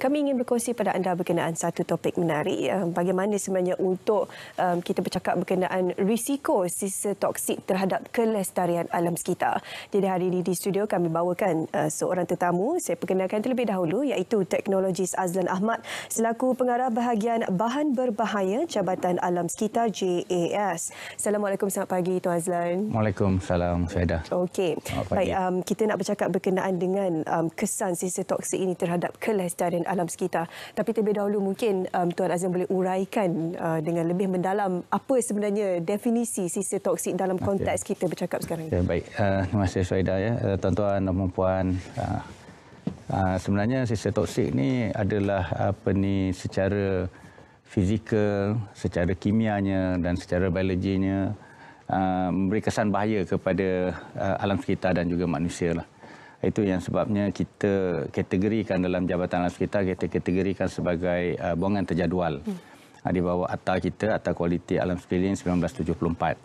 Kami ingin berkongsi pada anda berkenaan satu topik menarik. Bagaimana sebenarnya untuk kita bercakap berkenaan risiko sisa toksik terhadap kelestarian alam sekitar. Jadi hari ini di studio kami bawakan seorang tetamu. Saya perkenalkan terlebih dahulu iaitu Teknologis Azlan Ahmad selaku Pengarah Bahagian Bahan Berbahaya Jabatan Alam Sekitar JAS. Assalamualaikum, selamat pagi Tuan Azlan. Waalaikumsalam, Syahida. Okey. Baik, kita nak bercakap berkenaan dengan kesan sisa toksik ini terhadap kelestarian alam sekitar. Tapi terlebih dahulu mungkin Tuan Azlan boleh uraikan dengan lebih mendalam apa sebenarnya definisi sisa toksik dalam konteks kita bercakap sekarang. Baik, terima kasih Syahida ya. Tuan-tuan dan puan-puan, sebenarnya sisa toksik ni adalah secara fizikal, secara kimianya dan secara biologinya memberi kesan bahaya kepada alam sekitar dan juga manusia lah. Itu yang sebabnya kita kategorikan dalam Jabatan Alam Sekitar, kita kategorikan sebagai buangan terjadual. Di bawah ATA kita, ATA Kualiti Alam Sekeliling 1974.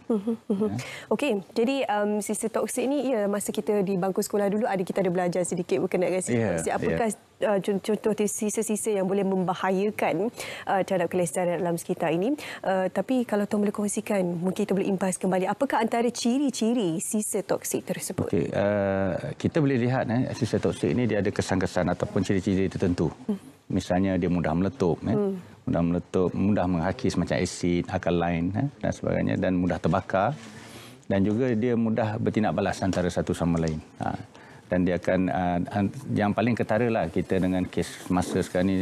Okey, jadi sisa toksik ni masa kita di bangku sekolah dulu kita ada belajar sedikit berkenaan dengan sisa toksik. Apakah contoh sisa-sisa yang boleh membahayakan terhadap kelestarian alam sekitar ini? Tapi kalau tuan boleh kongsikan, mungkin kita boleh impas kembali apakah antara ciri-ciri sisa toksik tersebut? Okey, kita boleh lihat sisa toksik ini dia ada kesan-kesan ataupun ciri-ciri tertentu. Misalnya dia mudah meletup, mudah menghakis macam asid, alkalain dan sebagainya, dan mudah terbakar, dan juga dia mudah bertindak balas antara satu sama lain. Dan dia akan yang paling ketara lah kita dengan kes masa sekarang ni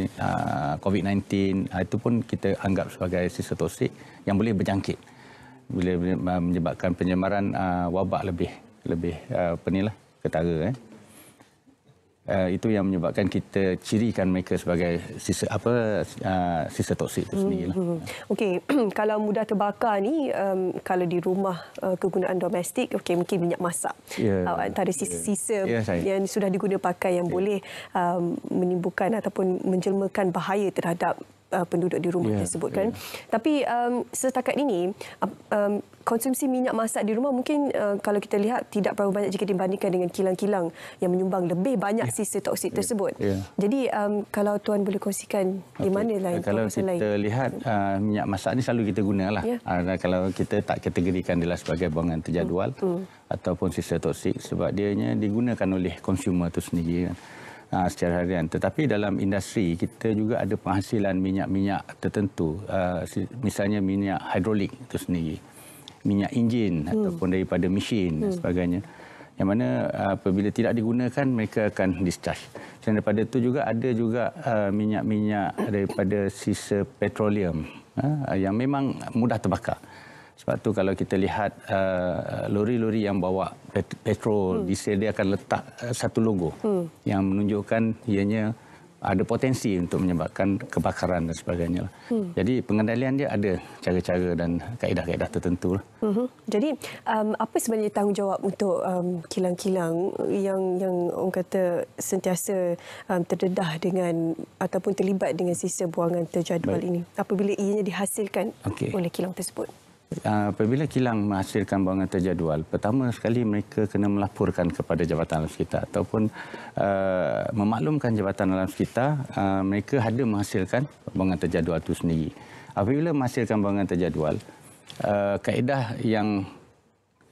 COVID-19, itu pun kita anggap sebagai sisa toksik yang boleh berjangkit, boleh menyebabkan penyebaran wabak lebih ketara. Itu yang menyebabkan kita cirikan mereka sebagai sisa toksik itu sendiri. Okey, kalau mudah terbakar ni, kalau di rumah kegunaan domestik, mungkin minyak masak. Antara sisa-sisa yang sudah diguna pakai yang boleh menimbulkan ataupun menjelmakan bahaya terhadap penduduk di rumah tersebut kan. Tapi setakat ini konsumsi minyak masak di rumah mungkin kalau kita lihat tidak berapa banyak jika dibandingkan dengan kilang-kilang yang menyumbang lebih banyak sisa toksik tersebut. Jadi kalau tuan boleh kongsikan di mana lain kalau kita lihat minyak masak ni selalu kita gunalah. Kalau kita tak kategorikan dia sebagai buangan terjadual ataupun sisa toksik sebab dianya digunakan oleh konsumer itu sendiri kan. Secara harian. Tetapi dalam industri kita juga ada penghasilan minyak-minyak tertentu, misalnya minyak hidrolik itu sendiri, minyak enjin ataupun daripada mesin dan sebagainya, yang mana apabila tidak digunakan mereka akan discharge. Dan daripada itu juga ada juga minyak-minyak daripada sisa petroleum yang memang mudah terbakar. Sebab tu kalau kita lihat lori-lori yang bawa petrol, diesel, dia akan letak satu logo yang menunjukkan ianya ada potensi untuk menyebabkan kebakaran dan sebagainya. Jadi pengendalian dia ada cara-cara dan kaedah-kaedah tertentu. Jadi apa sebenarnya tanggungjawab untuk kilang-kilang yang orang kata sentiasa terdedah dengan ataupun terlibat dengan sisa buangan terjadual ini apabila ianya dihasilkan oleh kilang tersebut? Apabila kilang menghasilkan buangan terjadual, pertama sekali mereka kena melaporkan kepada Jabatan Alam Sekitar ataupun memaklumkan Jabatan Alam Sekitar mereka ada menghasilkan buangan terjadual itu sendiri. Apabila menghasilkan buangan terjadual, kaedah yang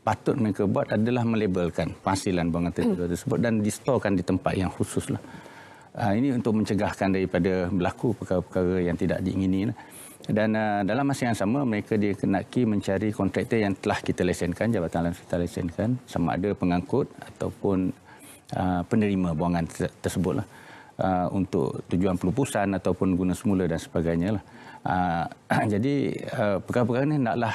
patut mereka buat adalah melabelkan penghasilan buangan terjadual tersebut dan distorkan di tempat yang khusus. Ini untuk mencegahkan daripada berlaku perkara-perkara yang tidak diingini. Dan dalam masa yang sama mereka dikenaki mencari kontraktor yang telah kita lesenkan, Jabatan Alam Sekitar lesenkan, sama ada pengangkut ataupun penerima buangan tersebut untuk tujuan pelupusan ataupun guna semula dan sebagainya. Jadi perkara-perkara ini hendaklah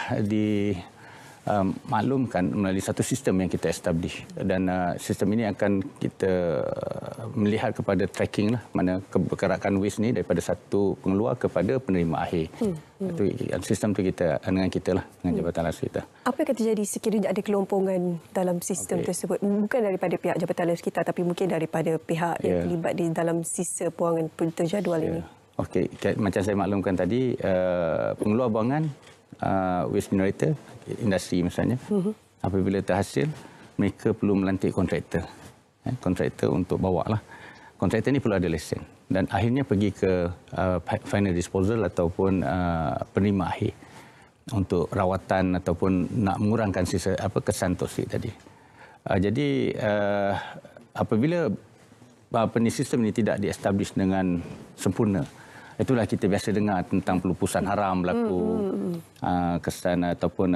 dimaklumkan melalui satu sistem yang kita establish, dan sistem ini akan kita melihat kepada tracking mana pergerakan waste ni daripada satu pengeluar kepada penerima akhir. Itu sistem tu kita dengan Jabatan Alam Sekitar. Apa yang akan terjadi sekiranya ada kelompongan dalam sistem tersebut, bukan daripada pihak Jabatan Alam Sekitar tapi mungkin daripada pihak yang terlibat di dalam sisa buangan terjadual ini? Okey, macam saya maklumkan tadi, pengeluar buangan waste generator, industri misalnya, apabila terhasil, mereka perlu melantik kontraktor untuk bawa kontraktor ini perlu ada lesen dan akhirnya pergi ke final disposal ataupun penerima akhir untuk rawatan ataupun nak mengurangkan sisa kesan toksik tadi. Jadi apabila sistem ini tidak di-establish dengan sempurna, itulah kita biasa dengar tentang pelupusan haram berlaku, kesan ataupun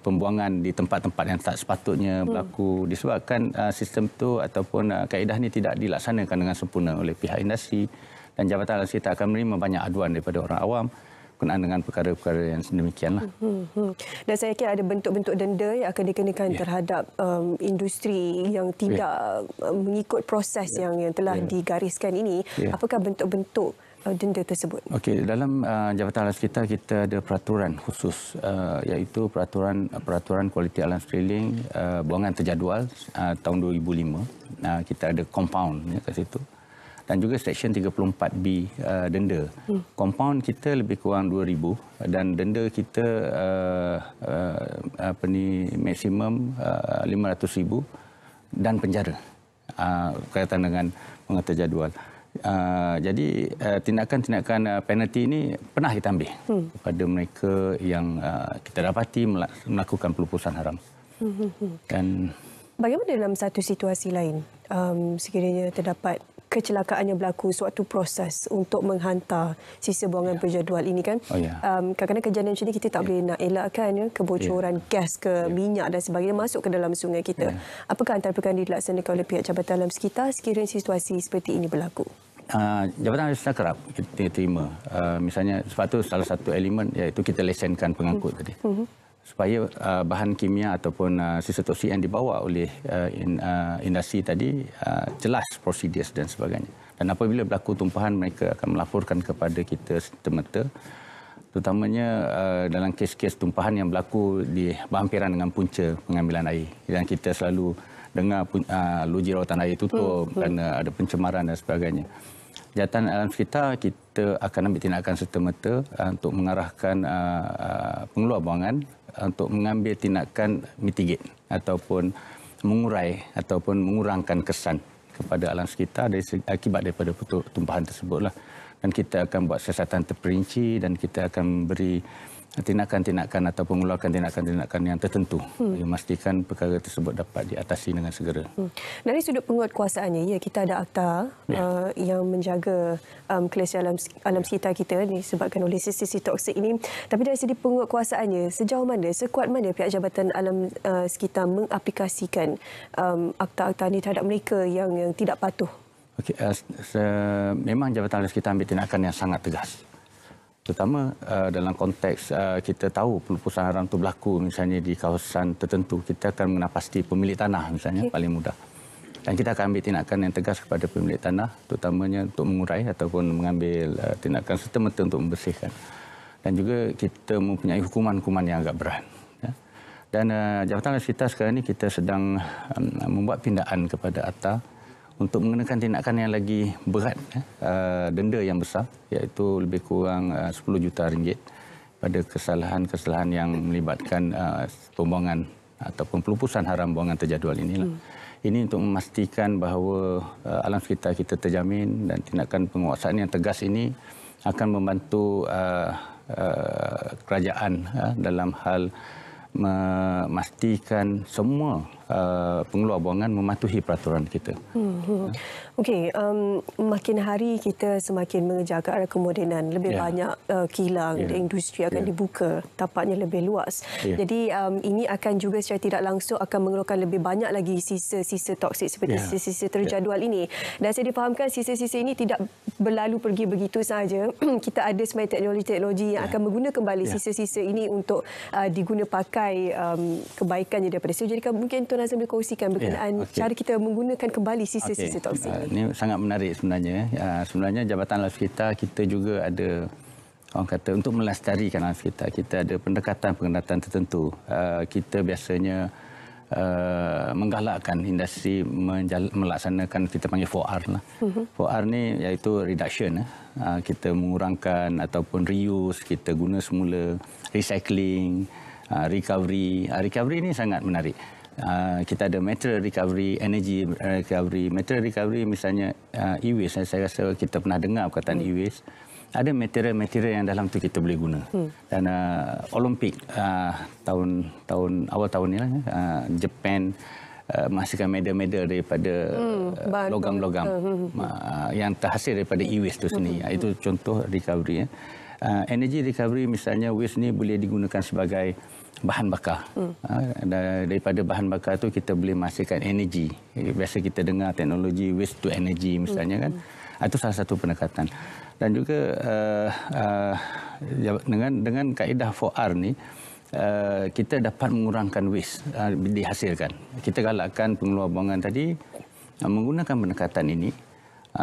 pembuangan di tempat-tempat yang tak sepatutnya berlaku disebabkan sistem itu ataupun kaedah ini tidak dilaksanakan dengan sempurna oleh pihak industri, dan Jabatan Alam Sekitar akan menerima banyak aduan daripada orang awam berkenaan dengan perkara-perkara yang sedemikianlah. Dan saya kira ada bentuk-bentuk denda yang akan dikenakan terhadap industri yang tidak mengikut proses yang telah digariskan ini. Apakah bentuk-bentuk denda tersebut? Okey, dalam Jabatan Alam Sekitar kita ada peraturan khusus iaitu peraturan kualiti alam sekeliling buangan terjadual tahun 2005. Kita ada compound kat situ. Dan juga Seksyen 34B denda. Compound kita lebih kurang 2,000 dan denda kita maksimum 500,000 dan penjara berkaitan dengan buangan terjadual. Jadi tindakan-tindakan penalti ini pernah kita ambil kepada mereka yang kita dapati melakukan pelupusan haram. Dan bagaimana dalam satu situasi lain sekiranya terdapat kecelakaan yang berlaku sewaktu proses untuk menghantar sisa buangan berjadual ini kan? Kadang-kadang kejadian macam ini kita tak boleh nak elakkan kebocoran gas ke minyak dan sebagainya masuk ke dalam sungai kita. Apakah antara perkara yang dilaksanakan oleh pihak Jabatan Alam Sekitar sekiranya situasi seperti ini berlaku? Jabatan Alam Sekitar kerap kita terima. Misalnya sebab itu salah satu elemen iaitu kita lesenkan pengangkut tadi. Supaya bahan kimia ataupun sisa toksik yang dibawa oleh industri tadi jelas prosedur dan sebagainya. Dan apabila berlaku tumpahan, mereka akan melaporkan kepada kita serta-merta, terutamanya dalam kes-kes tumpahan yang berlaku di berhampiran dengan punca pengambilan air. Dan kita selalu dengar loji rawatan air tutup kerana ada pencemaran dan sebagainya. Jabatan Alam Sekitar kita akan ambil tindakan serta-merta untuk mengarahkan pengeluar buangan untuk mengambil tindakan mitigate ataupun mengurai ataupun mengurangkan kesan kepada alam sekitar akibat daripada tumpahan tersebutlah. Dan kita akan buat siasatan terperinci dan kita akan beri tindakan-tindakan ataupun mengeluarkan tindakan-tindakan yang tertentu yang memastikan perkara tersebut dapat diatasi dengan segera. Dari sudut penguatkuasaannya, ya, kita ada akta yang menjaga kelestarian alam sekitar kita disebabkan oleh sisi toksik ini. Tapi dari segi penguatkuasaannya, sejauh mana, sekuat mana pihak Jabatan Alam Sekitar mengaplikasikan akta-akta ini terhadap mereka yang tidak patuh? Okey, memang Jabatan Alam Sekitar ambil tindakan yang sangat tegas. Terutama dalam konteks kita tahu pelupusan haram itu berlaku misalnya di kawasan tertentu, kita akan mengenal pasti pemilik tanah misalnya paling mudah. Dan kita akan ambil tindakan yang tegas kepada pemilik tanah, terutamanya untuk mengurai ataupun mengambil tindakan serta-merta untuk membersihkan. Dan juga kita mempunyai hukuman-hukuman yang agak berat. Dan Jabatan Alam Sekitar sekarang ini kita sedang membuat pindaan kepada ATA untuk mengenakan tindakan yang lagi berat, denda yang besar, iaitu lebih kurang 10 juta ringgit pada kesalahan-kesalahan yang melibatkan pembuangan ataupun pelupusan haram buangan terjadual inilah. Ini untuk memastikan bahawa alam sekitar kita terjamin dan tindakan penguasaan yang tegas ini akan membantu kerajaan dalam hal memastikan semua pengeluar buangan mematuhi peraturan kita. Okey, makin hari kita semakin mengejar ke arah kemodenan, lebih banyak kilang industri akan dibuka, tapaknya lebih luas. Jadi ini akan juga secara tidak langsung akan mengeluarkan lebih banyak lagi sisa-sisa toksik seperti sisa-sisa terjadual ini. Dan saya difahamkan sisa-sisa ini tidak berlalu pergi begitu sahaja. Kita ada sebenarnya teknologi-teknologi yang akan mengguna kembali sisa-sisa ini untuk diguna pakai kebaikannya daripada situ. Jadi mungkin Tuan Nazim berkongsikan berkenaan cara kita menggunakan kembali sisa-sisa toksik. Ini sangat menarik sebenarnya. Sebenarnya Jabatan Alam Sekitar kita juga ada, orang kata, untuk melestarikan alam sekitar, kita ada pendekatan-pendekatan tertentu. Kita biasanya menggalakkan industri melaksanakan kita panggil 4R lah. 4R ni iaitu reduction. Kita mengurangkan ataupun reuse, kita guna semula, recycling, recovery. Recovery ini sangat menarik. Kita ada material recovery, energy recovery. Material recovery misalnya e-waste, saya rasa kita pernah dengar perkataan e-waste. Ada material-material yang dalam tu kita boleh guna. Dan Olimpik awal tahun ni lah, Japan menghasilkan medal-medal daripada logam-logam yang terhasil daripada e-waste tu sendiri. Itu contoh recovery. Energy recovery misalnya waste ni boleh digunakan sebagai bahan bakar. Daripada bahan bakar tu kita boleh menghasilkan energi. Biasa kita dengar teknologi waste to energy misalnya kan. Itu salah satu pendekatan. Dan juga dengan kaedah 4R ni kita dapat mengurangkan waste dihasilkan. Kita galakkan pengeluar buangan tadi menggunakan pendekatan ini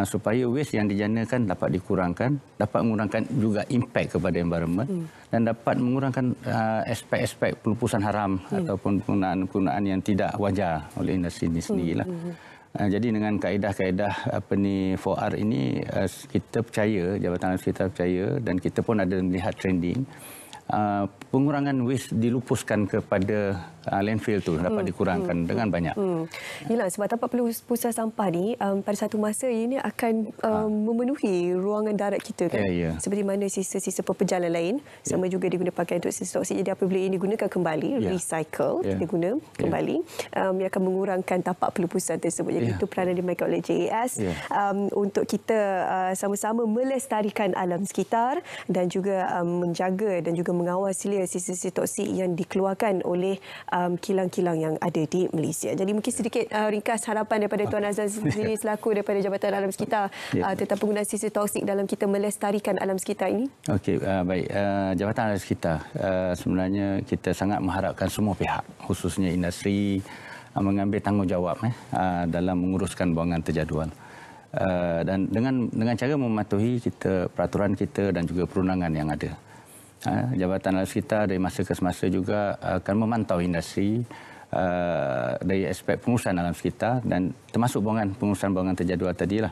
supaya waste yang dijanakan dapat dikurangkan, dapat mengurangkan juga impak kepada environment dan dapat mengurangkan aspek-aspek pelupusan haram ataupun penggunaan yang tidak wajar oleh industri ini sendirilah. Jadi dengan kaedah-kaedah 4R ini kita percaya, Jabatan Alam Sekitar percaya dan kita pun ada melihat trending pengurangan waste dilupuskan kepada landfill tu dapat dikurangkan dengan banyak. Yalah, sebab tempat pelupusan sampah ni pada satu masa ini akan memenuhi ruangan darat kita kan. Seperti mana sisa-sisa pepejalan lain sama juga diguna pakai untuk sisa toksik. Jadi apabila ini digunakan kembali, recycle, kita guna kembali, ia akan mengurangkan tapak pelupusan tersebut. Jadi itu peranan dimainkan oleh JAS untuk kita sama-sama melestarikan alam sekitar dan juga menjaga dan juga mengawal sisa-sisa toksik yang dikeluarkan oleh kilang-kilang yang ada di Malaysia. Jadi mungkin sedikit ringkas harapan daripada Tuan Azlan sendiri selaku daripada Jabatan Alam Sekitar tentang penggunaan sisa toksik dalam kita melestarikan alam sekitar ini. Okey, baik. Jabatan Alam Sekitar sebenarnya kita sangat mengharapkan semua pihak, khususnya industri, mengambil tanggungjawab dalam menguruskan buangan terjadual. Dan dengan cara mematuhi peraturan kita dan juga perundangan yang ada. Jabatan Alam Sekitar dari masa ke semasa juga akan memantau industri dari aspek pengurusan alam sekitar dan termasuk pengurusan buangan terjadual tadilah.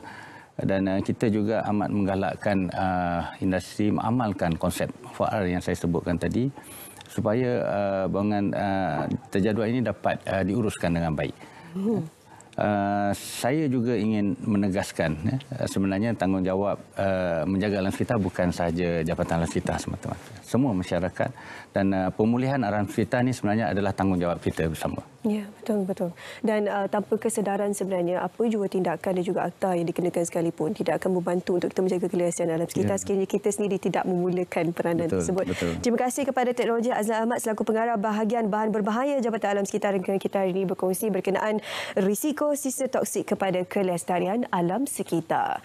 Dan kita juga amat menggalakkan industri mengamalkan konsep 4R yang saya sebutkan tadi supaya buangan terjadual ini dapat diuruskan dengan baik. Saya juga ingin menegaskan sebenarnya tanggungjawab menjaga alam sekitar bukan sahaja Jabatan Alam Sekitar semata-mata. Semua masyarakat dan pemulihan alam sekitar ini sebenarnya adalah tanggungjawab kita bersama. Ya, betul. Dan tanpa kesedaran sebenarnya apa juga tindakan dan juga akta yang dikenakan sekalipun tidak akan membantu untuk kita menjaga kelestarian alam sekitar sekiranya kita sendiri tidak memulakan peranan tersebut. Terima kasih kepada Teknologi Azlan Ahmad selaku pengarah bahagian bahan berbahaya Jabatan Alam Sekitar dengan kita hari ini berkongsi berkenaan risiko sisa toksik kepada kelestarian alam sekitar.